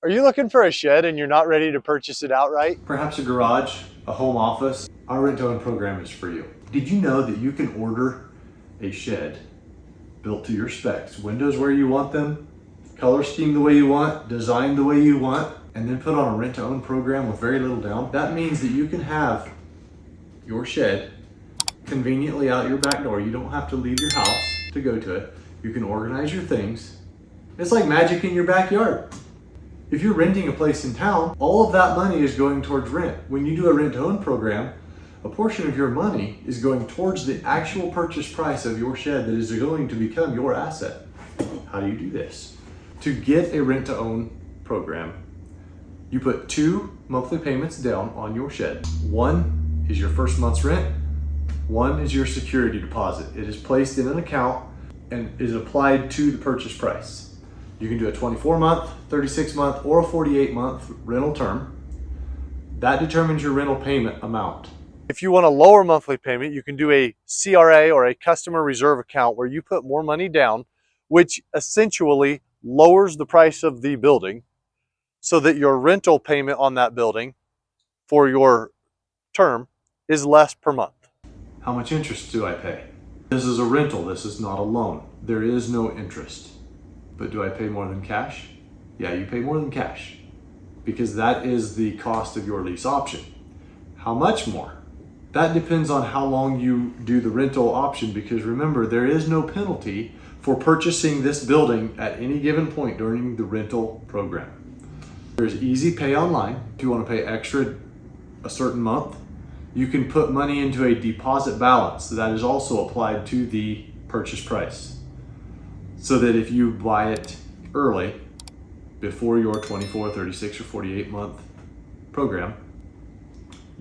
Are you looking for a shed and you're not ready to purchase it outright? Perhaps a garage, a home office. Our rent-to-own program is for you. Did you know that you can order a shed built to your specs? Windows where you want them, color scheme the way you want, design the way you want, and then put on a rent-to-own program with very little down? That means that you can have your shed conveniently out your back door. You don't have to leave your house to go to it. You can organize your things. It's like magic in your backyard. If you're renting a place in town, all of that money is going towards rent. When you do a rent-to-own program, a portion of your money is going towards the actual purchase price of your shed that is going to become your asset. How do you do this? To get a rent-to-own program, you put 2 monthly payments down on your shed. One is your first month's rent. One is your security deposit. It is placed in an account and is applied to the purchase price. You can do a 24-month, 36-month, or a 48-month rental term. That determines your rental payment amount. If you want a lower monthly payment, you can do a CRA or a customer reserve account where you put more money down, which essentially lowers the price of the building so that your rental payment on that building for your term is less per month. How much interest do I pay? This is a rental, this is not a loan. There is no interest. But do I pay more than cash? Yeah, you pay more than cash because that is the cost of your lease option. How much more? That depends on how long you do the rental option, because remember, there is no penalty for purchasing this building at any given point during the rental program. There's easy pay online. If you want to pay extra a certain month, you can put money into a deposit balance that is also applied to the purchase price. So that if you buy it early, before your 24, 36, or 48 month program,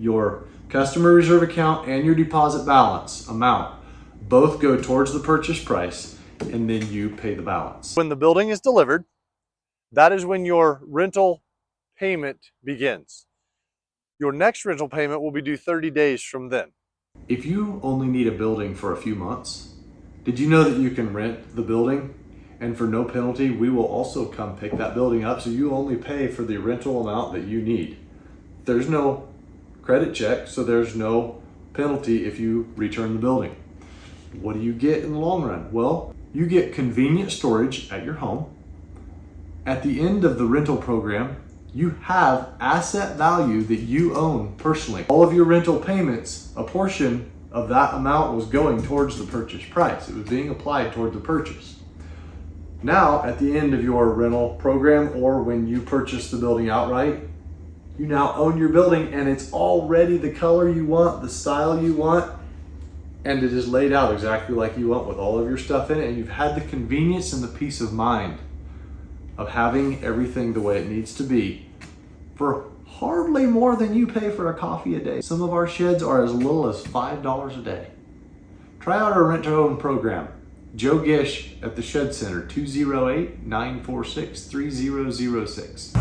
your customer reserve account and your deposit balance amount both go towards the purchase price, and then you pay the balance. When the building is delivered, that is when your rental payment begins. Your next rental payment will be due 30 days from then. If you only need a building for a few months, did you know that you can rent the building, and for no penalty, we will also come pick that building up, so you only pay for the rental amount that you need. There's no credit check, so there's no penalty if you return the building. What do you get in the long run? Well, you get convenient storage at your home. At the end of the rental program, you have asset value that you own personally. All of your rental payments, a portion of that amount was going towards the purchase price. It was being applied toward the purchase. Now, at the end of your rental program, or when you purchase the building outright, you now own your building, and it's already the color you want, the style you want, and it is laid out exactly like you want with all of your stuff in it, and you've had the convenience and the peace of mind of having everything the way it needs to be for hardly more than you pay for a coffee a day. Some of our sheds are as little as $5 a day. Try out our rent-to-own program. Joe Gish at the Shed Center, 208-946-3006.